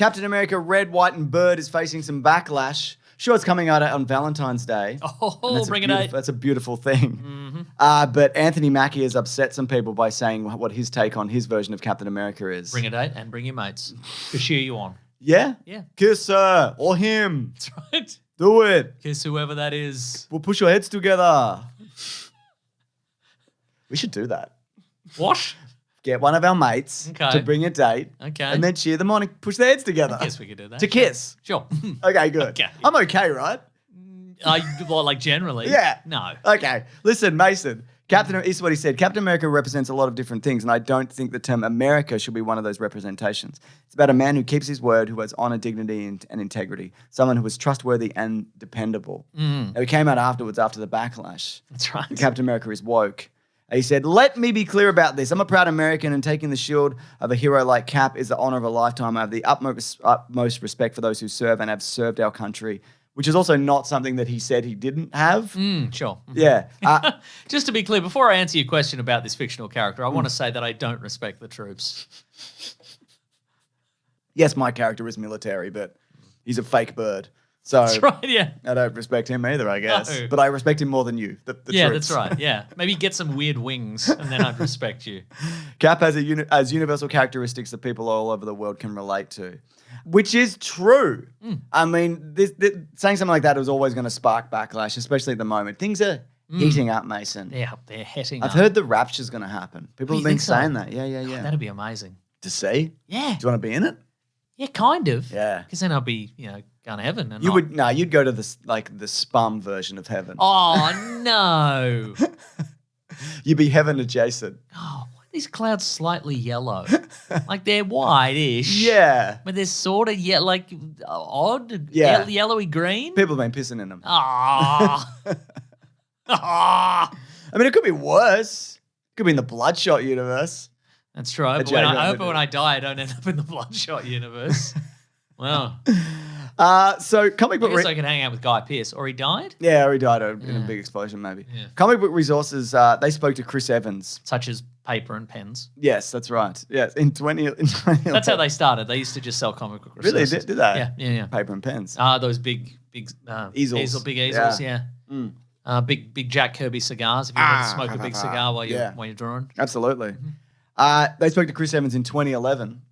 Captain America Red, White, and Bird is facing some backlash. Sure, it's coming out on Valentine's Day. Oh, bring it out. That's a beautiful thing. But Anthony Mackie has upset some people by saying what his take on his version of Captain America is. Bring it out and bring your mates to cheer you on. Yeah? Yeah. Kiss her or him. That's right. Do it. Kiss whoever that is. We'll push your heads together. We should do that. What? Get one of our mates to bring a date. Okay. And then cheer them on and push their heads together. I guess we could do that. To kiss. Sure. Okay, good. Okay. I'm okay, right? Well, like generally. Yeah. No. Okay. Listen, Mason. This is what he said. Captain America represents a lot of different things, and I don't think the term America should be one of those representations. It's about a man who keeps his word, who has honor, dignity, and integrity. Someone who is trustworthy and dependable. Now, he came out afterwards after the backlash. That's right. Captain America is woke. He said, "Let me be clear about this. I'm a proud American, and taking the shield of a hero like Cap is the honor of a lifetime. I have the utmost respect for those who serve and have served our country," which is also not something that he said he didn't have. Sure. Yeah. Just to be clear, before I answer your question about this fictional character, I want to say that I don't respect the troops. Yes, my character is military, but he's a fake bird. So That's right, yeah. I don't respect him either, I guess. No. But I respect him more than you. The Yeah, troops. that's right, yeah. Maybe get some weird wings and then I'd respect you. Cap has has universal characteristics that people all over the world can relate to, which is true. I mean, saying something like that was always going to spark backlash, especially at the moment. Things are heating up, Mason. Yeah, they're heading I've up. heard the rapture's going to happen. People have been saying that. Yeah. God, that'd be amazing. To see? Yeah. Do you want to be in it? Yeah, kind of. Yeah. Because then I'll be, going to heaven. And You'd go to the spum version of heaven. Oh, no. You'd be heaven adjacent. Oh, why are these clouds slightly yellow? Like they're white-ish. Yeah. But they're sort of odd, Yeah. yellowy green. People have been pissing in them. Ah. Ah. I mean, it could be worse. It could be in the Bloodshot universe. That's right. But I hope when I die, I don't end up in the Bloodshot universe. Wow. So comic book. I guess I can hang out with Guy Pearce. Or he died? Yeah, he died in a big explosion, maybe. Yeah. Comic book resources. They spoke to Chris Evans. Such as paper and pens. Yes, that's right. Yes, in 20. That's how they started. They used to just sell comic book resources. Really? Did they? Yeah. Paper and pens. Those big easels. Big easels. Yeah. Big Jack Kirby cigars. If you want to smoke a big cigar while you're drawing. Absolutely. They spoke to Chris Evans in 2011.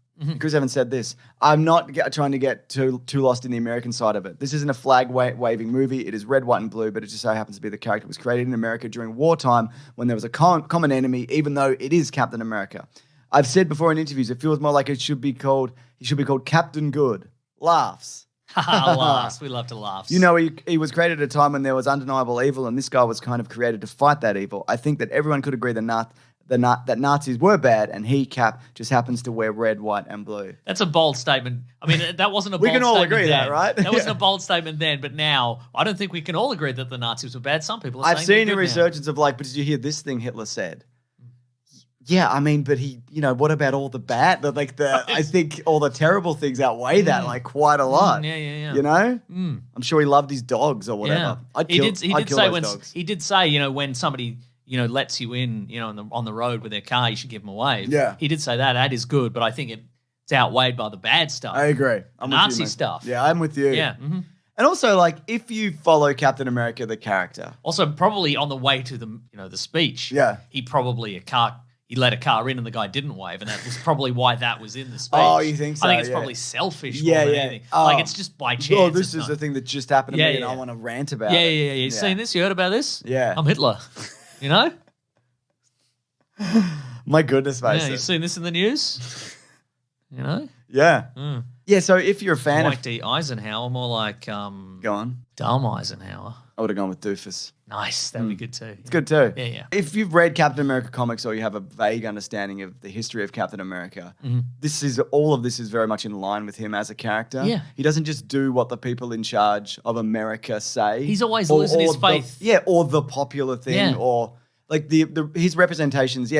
Chris Evans said this: "I'm not trying to get too lost in the American side of it. This isn't a flag-waving movie. It is red, white, and blue, but it just so happens to be the character was created in America during wartime when there was a common enemy, even though it is Captain America. I've said before in interviews, it feels more like he should be called Captain Good. Laughs. Laughs. We love to laugh. He was created at a time when there was undeniable evil, and this guy was kind of created to fight that evil. I think that everyone could agree that Nazis were bad, and he, Cap, just happens to wear red, white, and blue." That's a bold statement. I mean, that wasn't a bold statement. We can all agree then. that, right? That wasn't a bold statement then, but now I don't think we can all agree that the Nazis were bad. Some people are I've seen a a resurgence of but did you hear this thing Hitler said? Yeah, I mean, but he, what about all the bad? I think all the terrible things outweigh that quite a lot. Yeah. I'm sure he loved his dogs or whatever. Yeah. He did say when somebody lets you in, on the road with their car, you should give them a wave. Yeah. He did say that is good, but I think it's outweighed by the bad stuff. I agree. I'm Nazi with you, stuff. Yeah, I'm with you. Yeah. And also, if you follow Captain America, the character. Also, probably on the way to the speech. Yeah. He let a car in and the guy didn't wave, and that was probably why that was in the speech. Oh, you think so? I think it's probably selfish more than anything. It's just by chance. Oh, this is the thing that just happened to me and I want to rant about it. Yeah. You seen this? You heard about this? Yeah. I'm Hitler. My goodness, Mason. Yeah, you seen this in the news? Yeah. Yeah, so if you're a fan Dwight D. Eisenhower, more like Go on. Dumb Eisenhower. I would have gone with Doofus. Nice. That'd be good too. It's good too. Yeah. If you've read Captain America comics or you have a vague understanding of the history of Captain America, all of this is very much in line with him as a character. Yeah. He doesn't just do what the people in charge of America say. He's always losing his faith. Or the popular thing, or his representations.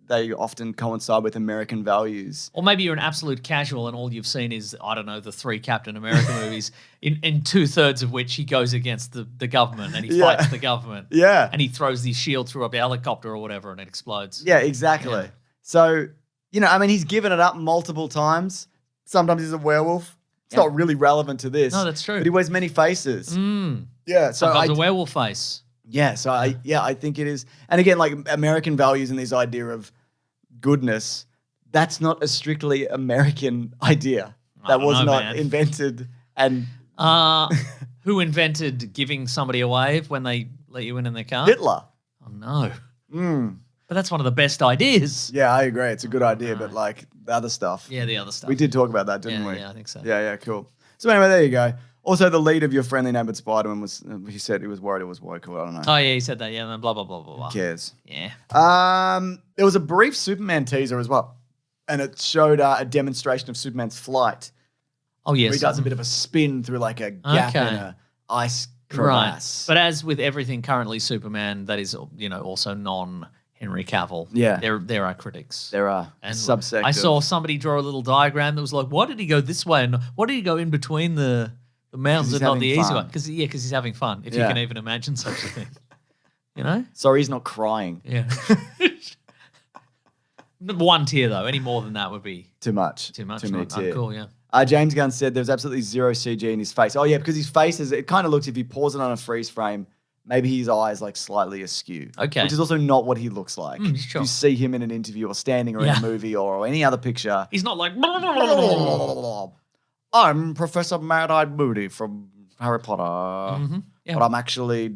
They often coincide with American values. Or maybe you're an absolute casual and all you've seen is, I don't know, the 3 Captain America movies, in 2/3 of which he goes against the government and he fights the government. Yeah. And he throws his shield through a helicopter or whatever and it explodes. Yeah, exactly. Yeah. So, he's given it up multiple times. Sometimes he's a werewolf. It's not really relevant to this. No, that's true. But he wears many faces. Yeah, so Sometimes a werewolf face. Yeah, so I think it is. And again, like American values and this idea of goodness, that's not a strictly American idea. That was not invented. And who invented giving somebody a wave when they let you in their car? Hitler. Oh no. But that's one of the best ideas. Yeah, I agree. It's a good idea, but like the other stuff. Yeah, the other stuff. We did talk about that, didn't we? Yeah, I think so. Yeah, cool. So anyway, there you go. Also, the lead of Your Friendly Neighborhood Spider-Man he said he was worried it was woke. I don't know. Oh, yeah, he said that. Yeah, and then blah, blah, blah, blah, blah. Who cares? Yeah. There was a brief Superman teaser as well, and it showed a demonstration of Superman's flight. Oh, yes. Where he does a bit of a spin through like a gap in a ice crevasse. Right. But as with everything currently Superman that is, also non-Henry Cavill, there are critics. There are. And subsector. I saw somebody draw a little diagram that was like, why did he go this way and why did he go in between the mountains and not the easy one? Because he's having fun, if you can even imagine such a thing. Sorry, he's not crying. Yeah. One tear, though. Any more than that would be too much. Too much. Too many tears. Cool, yeah. James Gunn said there was absolutely zero CG in his face. Oh, yeah, because his face it kind of looks, if you pause it on a freeze frame, maybe his eyes like slightly askew. Okay. Which is also not what he looks like. Sure. If you see him in an interview or standing or in a movie or any other picture. He's not like... I'm Professor Mad-Eyed Moody from Harry Potter. But I'm actually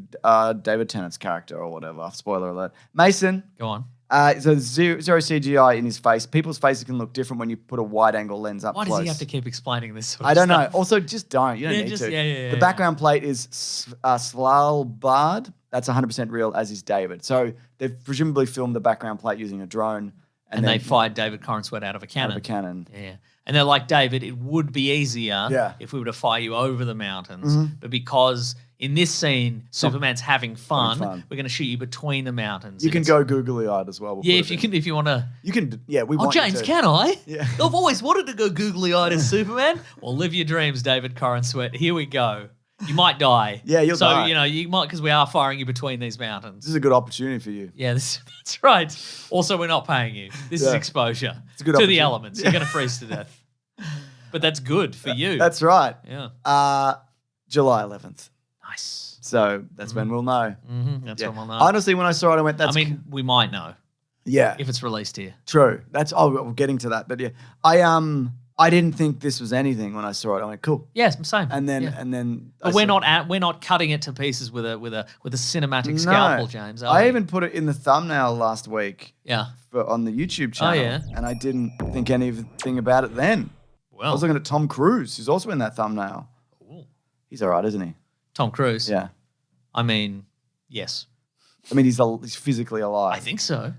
David Tennant's character or whatever. Spoiler alert. Mason. Go on. So zero CGI in his face. People's faces can look different when you put a wide-angle lens up Why close. does he have to keep explaining this sort of I don't stuff? know. Also, just don't. You don't need to. Yeah, the background plate is Svalbard. That's 100% real, as is David. So they've presumably filmed the background plate using a drone. And they fired David Corenswet out of a cannon. Out of a cannon. Yeah. And they're like, David, it would be easier if we were to fire you over the mountains. But because in this scene, Superman's having fun, we're going to shoot you between the mountains. You can go googly-eyed as well. If you want to. You can, we want Oh, James, you to. can I? Yeah. I've always wanted to go googly-eyed as Superman. Well, live your dreams, David Corenswet. Here we go. You might die. Yeah, you'll die. So, you might, because we are firing you between these mountains. This is a good opportunity for you. Yeah, that's right. Also, we're not paying you. This is exposure it's a good to the elements. You're going to freeze to death. But that's good for you. That's right. Yeah. July 11th. Nice. So that's when we'll know. That's when we'll know. Honestly, when I saw it, I went, we might know. Yeah. If it's released here. True. We're getting to that. But yeah, I didn't think this was anything when I saw it. I went, cool. Yes, same. And then but we're not cutting it to pieces with a cinematic scalpel, James. I even put it in the thumbnail last week. Yeah. On the YouTube channel. Oh, yeah. And I didn't think anything about it then. Well, I was looking at Tom Cruise, who's also in that thumbnail. Ooh. He's all right, isn't he? Tom Cruise? Yeah. I mean, yes. I mean, he's physically alive. I think so.